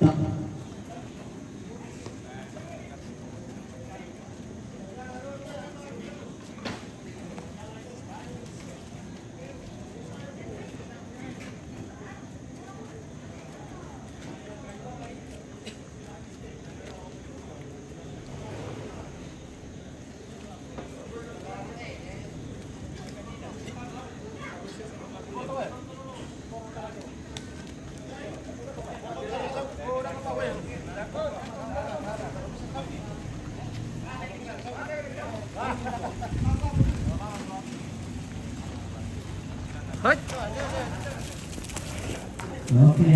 Hut. Oke.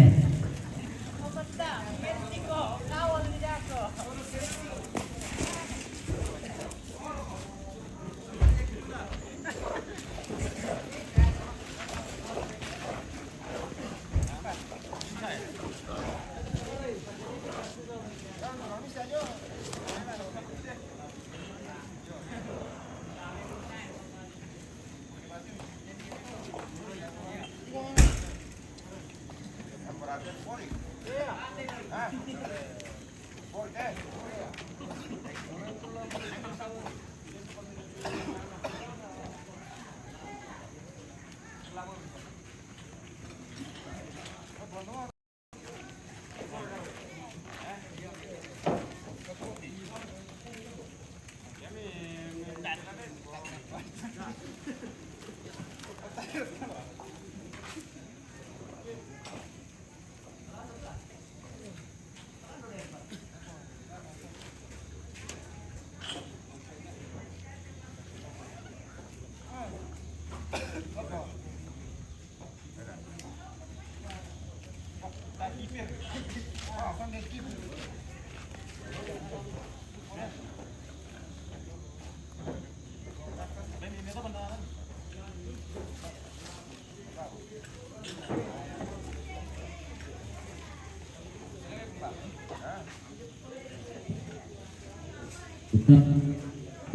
Tetap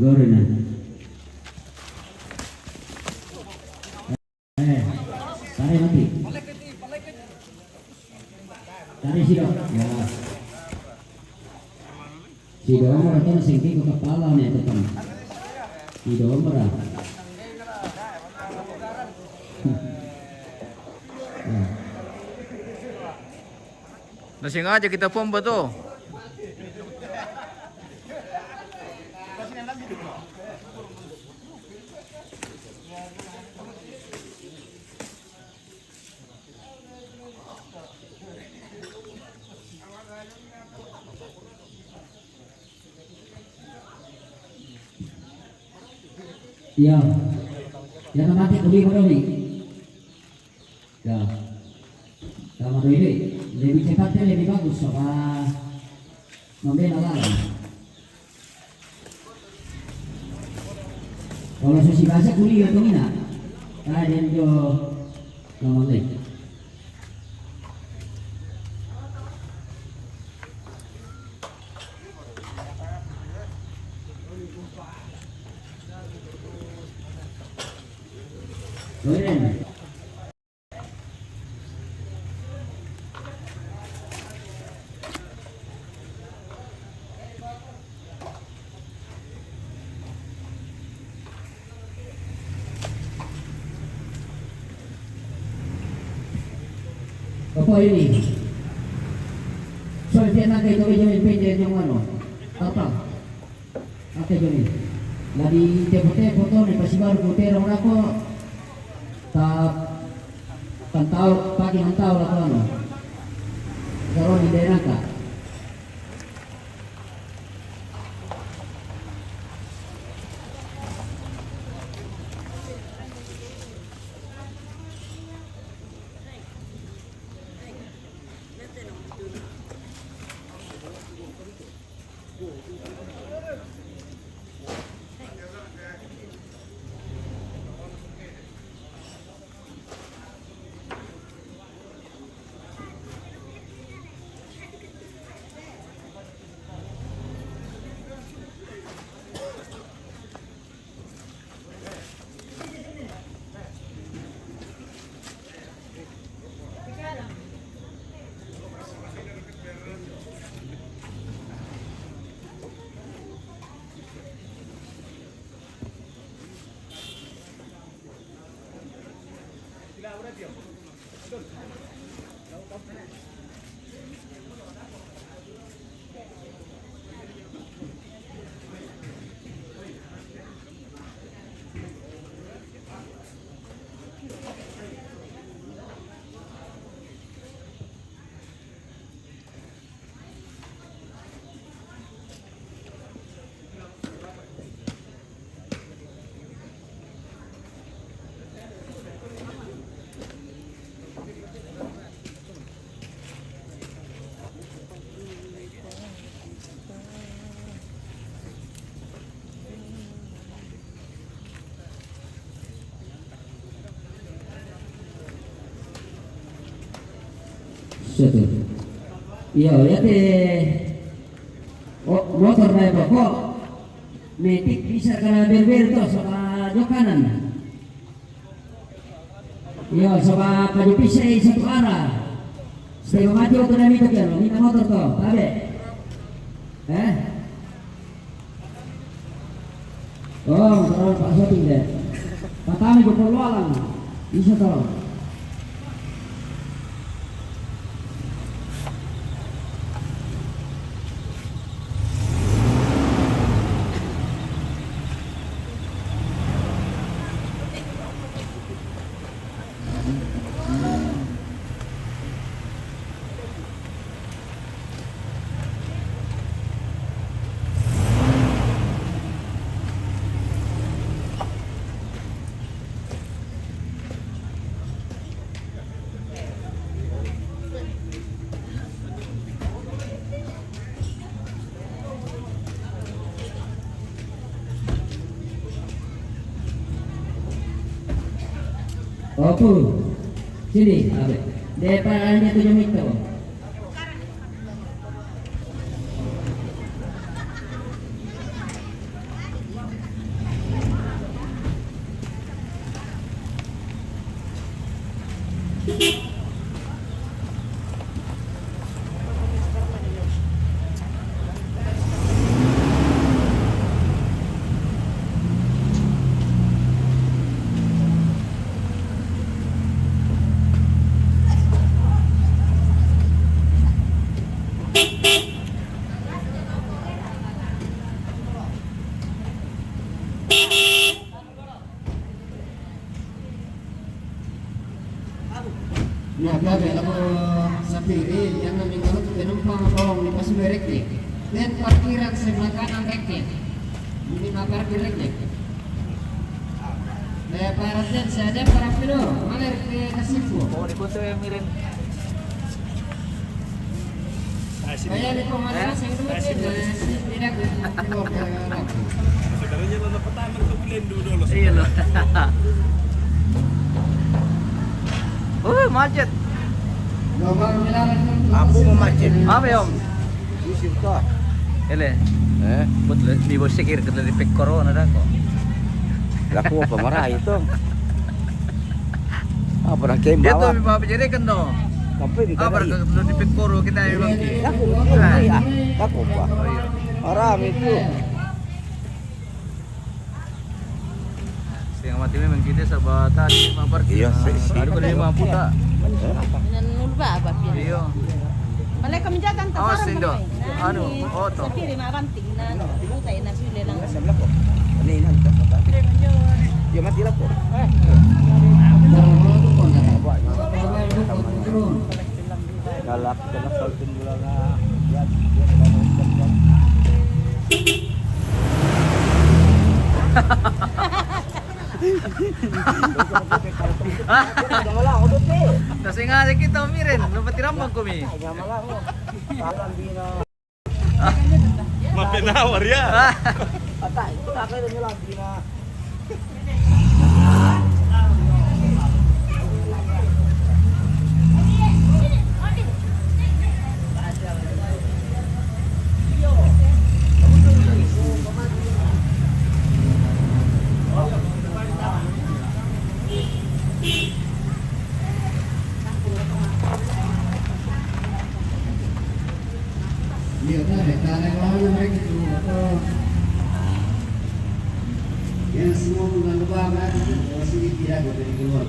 goreng. Tarik mati. Tarik sido. Ya. Sido omor itu singkir ke kepala nih teman. Sido omor. Nasi aja kita pompa tuh. Iya, yang mati lebih mudah nih. Ya, kalau ini lebih cepatnya lebih bagus apa membela lawan. Kalau susi bahasa kuliah itu mina, ada yang jo ngomong lagi. Goreng. Apa ini? Soalnya nak itu jamin pendek yang mana? Apa? Apa jamin? Lagi tempo foto nih pasti baru putih orang aku. Tak pantau pagi mantau lah kalau kalau di daerah kak. Suatu. Iya, ya teh. Oh, motor na kok. Metik bisa kana berber to sama jokanan. Iya, sama kaju pisai satu arah. Setengah mati waktu na itu kan, minta motor to, tabe. Oh, motor Pak Soting deh. Patami go perlualan. Bisa to. Opo, sini, abe. Depannya 7 meter. Nah, gabe ako sa pili, yang naming ano, penumpang kolong di Pasir Rekti. Dan parkiran sebelah kanan Rekti. Ini parkir Rekti. Para dan saya para pilo, maler ke Kasipo. Oh, di kunto yang mirin. Kaya di pemalas yang dulu tidak keluar ke Rekti. Sekarangnya lo pertama ke bulan dulu. Iya loh. Oh, macet. Aku mau macet. Apa ya, Om? Isi betul. Ele. Betul. Di bos sekir kita di pek corona dah kok. Laku apa marah itu? Apa nak game Dia bawa? tuh bawa jadi kan tuh. Sampai di Apa tadi. kalau di pek koro kita yang bangki. Laku ya. Laku apa? Haram itu. Setengah mati memang kita sahabat tadi lima parkir. Iya, sih. Ada kali 50 tak? Nulba ba pia. Iya. Malay kami jagan ta Awas, sarang Indo. kami. Ano? Oto. Sa piri maranting na utay na sila lang. Sebelah kok. Ini nanti. Ya mati lah kok. Galak saltin gula na. Ya. Wala ako doon eh. Kasi nga kita umirin, lupa tirambang kami. Wala ako. Parang di na. Mapinawar ya. Ata, ito na kayo nyo lang di na. Lihat ada tarik lawan mereka itu atau yang semua bukan lebaran masih tidak dari keluar.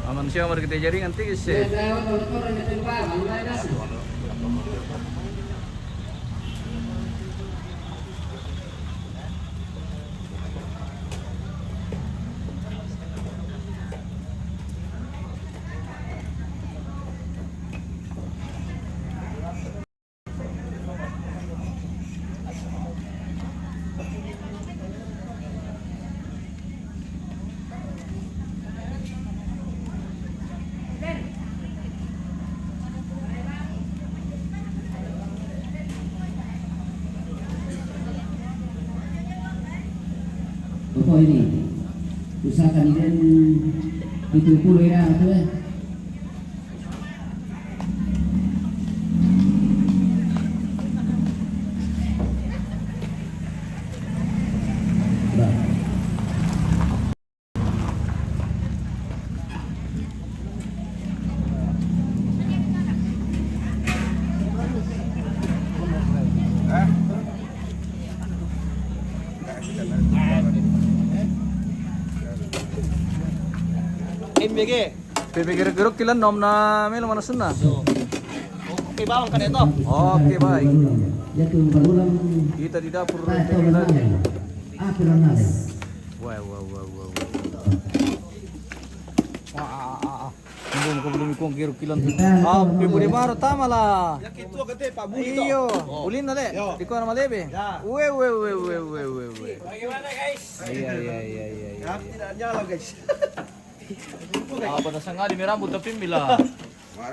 Aman siya mari kita jaringan tigis Ya, eh. kalau orang yang lebaran, mulai nasi. Apa ini? Usahakan ini 70 ya tu eh. Dah. MBG. Gerok kilan nom na melo mana sunna. Oke bawang kan itu. Oke baik. Ya tu berulang. Kita di dapur Ah, tu PBG lagi. berulang. Ah, berulang. Wah. Belum ikong gerok kilan. Ah, pembudi baru tama lah. Yang itu gede Pak Budi to. Iyo, ulin na le. Yo. Di ko na malebe. Ya. We. Bagaimana guys? Iya. Ya tidak nyala guys. Apa na sangali may rambut tapi bila.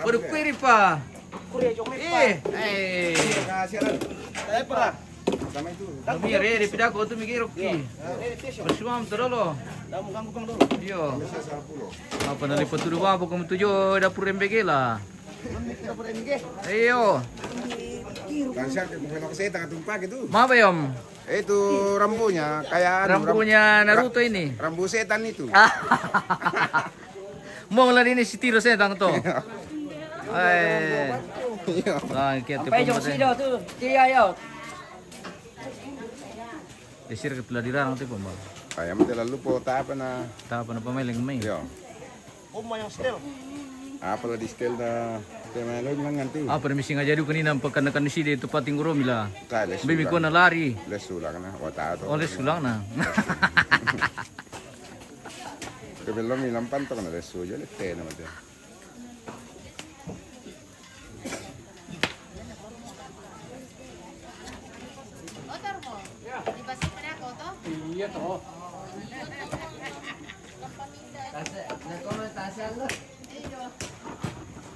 Waduh query pa. Kuria jok lepa. Eh. Saya pernah. Sama itu. Kami re pida ko tu migi rokki. Bersuam terolo. Kamu ganggu bang dulu. Iyo. Apa na lipat tudo ba ko tujo dapur MBG lah. Dapur MBG. Iyo. Langsung ke bukan aku setan tumpak itu. Mapa yom? Itu rambunya kayak Rampunya Naruto ini. rambu setan itu. Mau lah ini si tiro setang to. Eh. Iya. Ah, kita Apa jok sido tuh? Dia yo. Desir ke peladiran nanti pembal. Kayak mati lalu pota apa na? Tak apa pemain mai. Yo. Uma yang stel. Apa lah di stel dah? Tema lo bilang nanti. Apa misi ngajari kanina pagkanakan si di tempat tinguro mila. Tak les. Bibi ko na lari. Les sulang na. Wata to. Oleh sulang na. Kebelum ilang panto na les sujo le te na mati. Otor mo? Dibasin mo na ako to? Iya toh.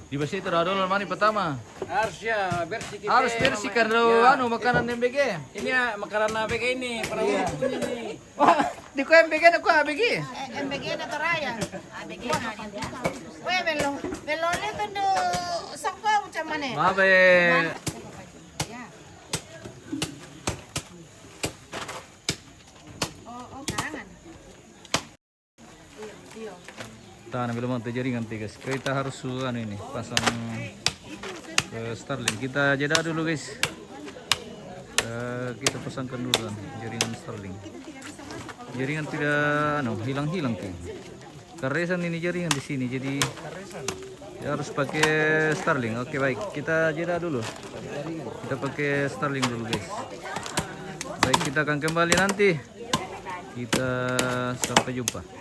Di basi itu ada mani pertama. Harusnya bersih kita. Harus bersihkan lo anu makanan MBG. Ini ya makanan ABG ini, para ini. Wah, di ko MBG na ko ABG. MBG na to raya. MBG na niya. Weh, belon itu do sakwa macam mana? Mabe. Ya. Oh, karangan. Iya. Tahan belum mau jaringan guys. Kita harus anu ini pasang Starlink. Kita jeda dulu guys. Kita pasangkan dulu kan jaringan Starlink. Jaringan tidak anu hilang-hilang tuh. Karesan ini jaringan di sini jadi ya harus pakai Starlink. Oke baik, kita jeda dulu. Kita pakai Starlink dulu guys. Baik, kita akan kembali nanti. Kita sampai jumpa.